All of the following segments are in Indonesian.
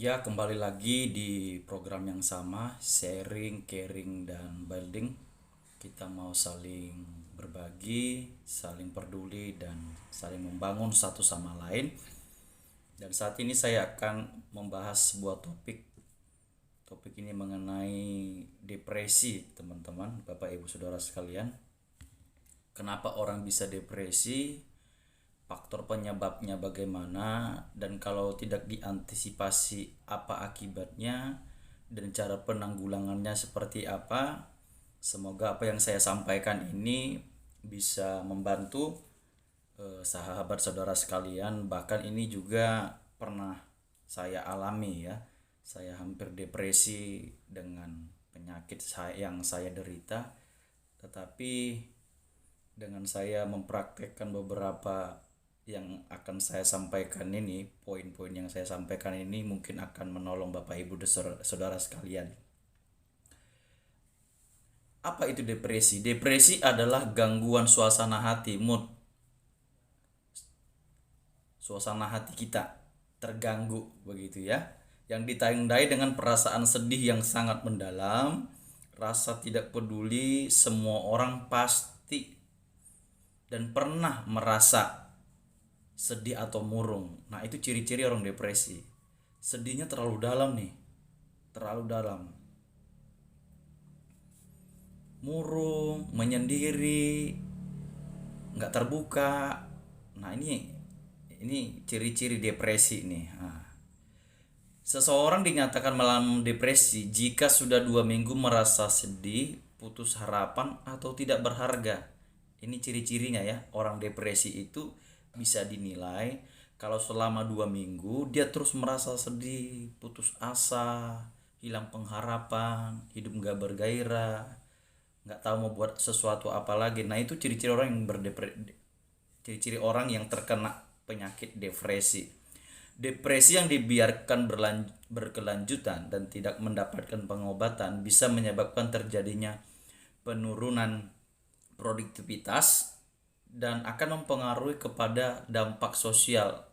Ya, kembali lagi di program yang sama, sharing, caring, dan building. Kita mau saling berbagi, saling peduli, dan saling membangun satu sama lain. Dan saat ini saya akan membahas sebuah topik. Topik ini mengenai depresi, teman-teman, Bapak Ibu Saudara sekalian. Kenapa orang bisa depresi? Faktor penyebabnya bagaimana, dan kalau tidak diantisipasi apa akibatnya, dan cara penanggulangannya seperti apa. Semoga apa yang saya sampaikan ini bisa membantu sahabat saudara sekalian. Bahkan ini juga pernah saya alami ya. Saya hampir depresi dengan penyakit yang saya derita. Tetapi dengan saya mempraktekkan beberapa yang akan saya sampaikan ini, poin-poin yang saya sampaikan ini mungkin akan menolong Bapak Ibu dan saudara sekalian. Apa itu depresi? Depresi adalah gangguan suasana hati, mood. Suasana hati kita terganggu begitu ya. Yang ditandai dengan perasaan sedih yang sangat mendalam, rasa tidak peduli, semua orang pasti dan pernah merasa sedih atau murung. Nah, itu ciri-ciri orang depresi. Sedihnya terlalu dalam nih. Terlalu dalam. Murung, menyendiri, nggak terbuka. Nah, ini ciri-ciri depresi nih. Nah, seseorang dinyatakan mengalami depresi jika sudah 2 minggu merasa sedih, putus harapan, atau tidak berharga. Ini ciri-cirinya ya. Orang depresi itu bisa dinilai kalau selama 2 minggu dia terus merasa sedih, putus asa, hilang pengharapan, hidup gak bergairah, nggak tahu mau buat sesuatu apa lagi. Nah, itu ciri-ciri orang yang ciri-ciri orang yang terkena penyakit depresi. Depresi yang dibiarkan berkelanjutan dan tidak mendapatkan pengobatan bisa menyebabkan terjadinya penurunan produktivitas dan akan mempengaruhi kepada dampak sosial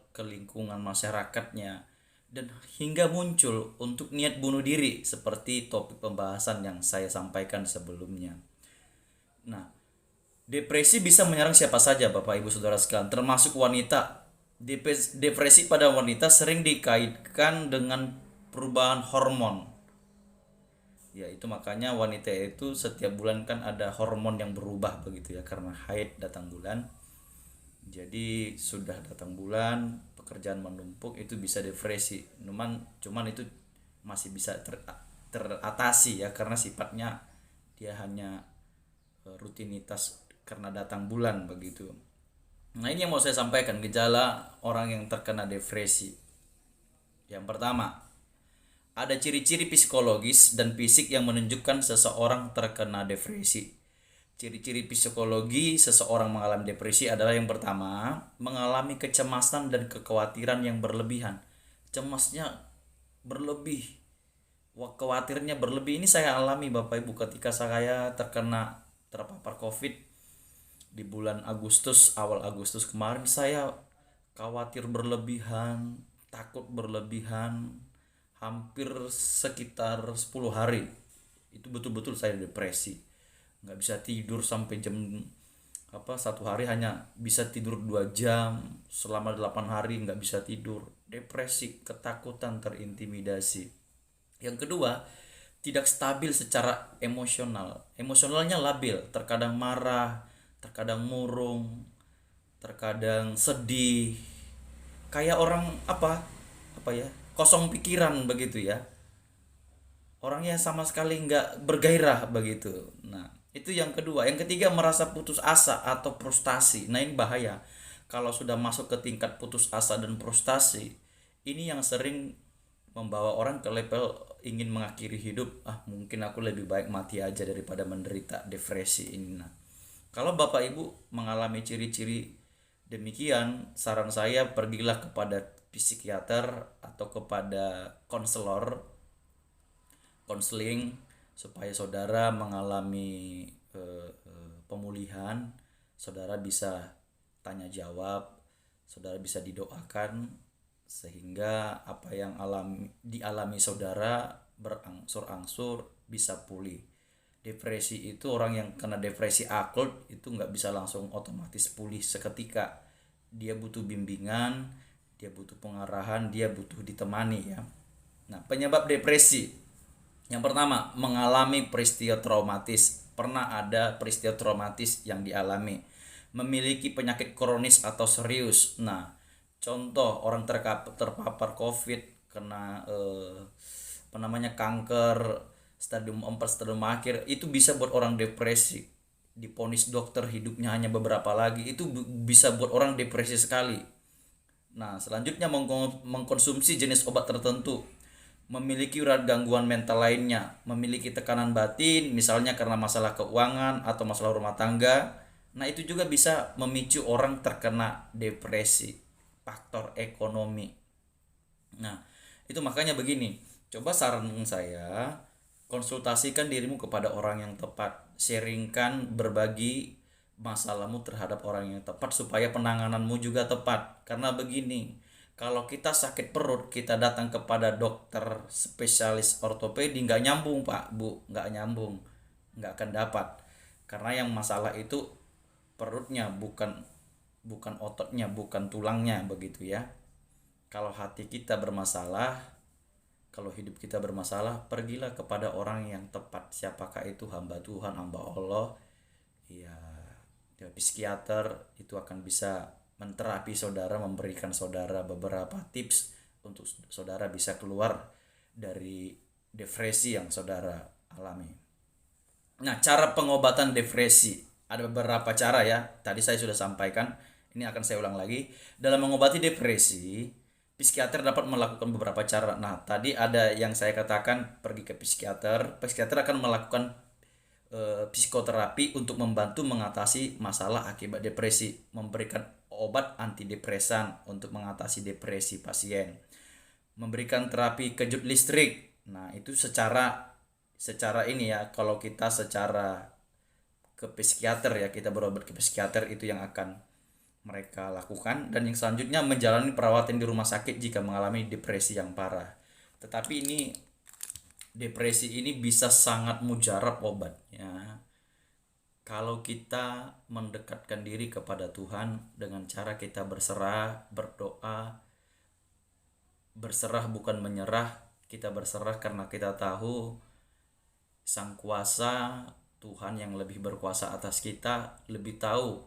ke lingkungan masyarakatnya, dan hingga muncul untuk niat bunuh diri seperti topik pembahasan yang saya sampaikan sebelumnya. Nah, depresi bisa menyerang siapa saja Bapak Ibu Saudara sekalian, termasuk wanita. Depresi pada wanita sering dikaitkan dengan perubahan hormon. Ya, itu makanya wanita itu setiap bulan kan ada hormon yang berubah begitu ya, karena haid datang bulan. Jadi sudah datang bulan, pekerjaan menumpuk, itu bisa depresi. Cuman itu masih bisa teratasi ya, karena sifatnya dia hanya rutinitas karena datang bulan begitu. Nah, ini yang mau saya sampaikan, gejala orang yang terkena depresi. Yang pertama, ada ciri-ciri psikologis dan fisik yang menunjukkan seseorang terkena depresi. Ciri-ciri psikologi seseorang mengalami depresi adalah yang pertama, mengalami kecemasan dan kekhawatiran yang berlebihan. Cemasnya berlebih, khawatirnya berlebih. Ini saya alami Bapak Ibu ketika saya terpapar COVID di bulan Agustus, awal Agustus kemarin. Saya khawatir berlebihan, takut berlebihan, hampir sekitar 10 hari. Itu betul-betul saya depresi, nggak bisa tidur sampai jam 1 hari hanya bisa tidur 2 jam, selama 8 hari nggak bisa tidur. Depresi, ketakutan, terintimidasi. Yang kedua, tidak stabil secara emosionalnya labil, terkadang marah, terkadang murung, terkadang sedih, kayak orang apa ya, kosong pikiran begitu ya, orangnya sama sekali nggak bergairah begitu. Nah, itu yang kedua. Yang ketiga, merasa putus asa atau frustasi. Nah, ini bahaya. Kalau sudah masuk ke tingkat putus asa dan frustasi, ini yang sering membawa orang ke level ingin mengakhiri hidup. Mungkin aku lebih baik mati aja daripada menderita depresi ini. Nah, kalau Bapak Ibu mengalami ciri-ciri demikian, saran saya pergilah kepada psikiater atau kepada konseling supaya saudara mengalami pemulihan. Saudara bisa tanya jawab, saudara bisa didoakan, sehingga apa yang dialami saudara berangsur-angsur bisa pulih. Depresi itu, orang yang kena depresi akut itu nggak bisa langsung otomatis pulih seketika. Dia butuh bimbingan, dia butuh pengarahan, dia butuh ditemani ya. Nah, penyebab depresi yang pertama, mengalami peristiwa traumatis. Pernah ada peristiwa traumatis yang dialami. Memiliki penyakit kronis atau serius. Nah, contoh orang terpapar COVID, kena kanker stadium 4, stadium akhir, itu bisa buat orang depresi. Diponis dokter hidupnya hanya beberapa lagi, itu bisa buat orang depresi sekali. Nah, selanjutnya mengkonsumsi jenis obat tertentu, memiliki gangguan mental lainnya, memiliki tekanan batin, misalnya karena masalah keuangan atau masalah rumah tangga. Nah, itu juga bisa memicu orang terkena depresi, faktor ekonomi. Nah, itu makanya begini, coba saran saya, konsultasikan dirimu kepada orang yang tepat, sharingkan, berbagi masalahmu terhadap orang yang tepat supaya penangananmu juga tepat. Karena begini, kalau kita sakit perut, kita datang kepada dokter spesialis ortopedi, nggak nyambung Pak, Bu, nggak nyambung, nggak akan dapat. Karena yang masalah itu perutnya, bukan ototnya, bukan tulangnya, begitu ya. Kalau hati kita bermasalah, kalau hidup kita bermasalah, pergilah kepada orang yang tepat. Siapakah itu? Hamba Tuhan, hamba Allah, ya psikiater. Itu akan bisa menterapi saudara, memberikan saudara beberapa tips untuk saudara bisa keluar dari depresi yang saudara alami. Nah, cara pengobatan depresi ada beberapa cara ya. Tadi saya sudah sampaikan, ini akan saya ulang lagi. Dalam mengobati depresi, psikiater dapat melakukan beberapa cara. Nah, tadi ada yang saya katakan, pergi ke psikiater. Psikiater akan melakukan psikoterapi untuk membantu mengatasi masalah akibat depresi, memberikan obat antidepresan untuk mengatasi depresi pasien, memberikan terapi kejut listrik. Nah, itu secara ini ya, kalau kita secara ke psikiater ya, kita berobat ke psikiater, itu yang akan mereka lakukan. Dan yang selanjutnya, menjalani perawatan di rumah sakit jika mengalami depresi yang parah. Tetapi ini, depresi ini bisa sangat mujarab obatnya kalau kita mendekatkan diri kepada Tuhan dengan cara kita berserah, berdoa. Berserah bukan menyerah, kita berserah karena kita tahu Sang Kuasa, Tuhan yang lebih berkuasa atas kita, lebih tahu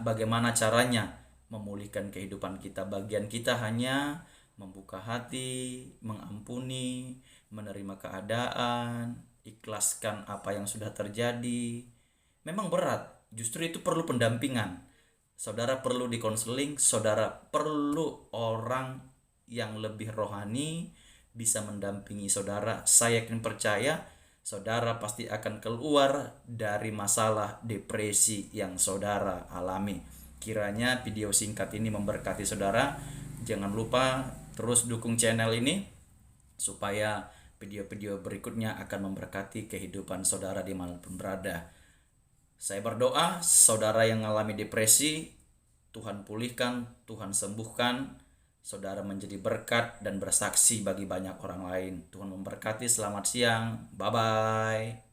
bagaimana caranya memulihkan kehidupan kita. Bagian kita hanya membuka hati, mengampuni, menerima keadaan, ikhlaskan apa yang sudah terjadi. Memang berat, justru itu perlu pendampingan. Saudara perlu dikonseling, saudara perlu orang yang lebih rohani bisa mendampingi saudara. Saya yakin percaya saudara pasti akan keluar dari masalah depresi yang saudara alami. Kiranya video singkat ini memberkati saudara. Jangan lupa terus dukung channel ini supaya video-video berikutnya akan memberkati kehidupan saudara dimanapun berada. Saya berdoa saudara yang mengalami depresi, Tuhan pulihkan, Tuhan sembuhkan, saudara menjadi berkat dan bersaksi bagi banyak orang lain. Tuhan memberkati, selamat siang, bye-bye.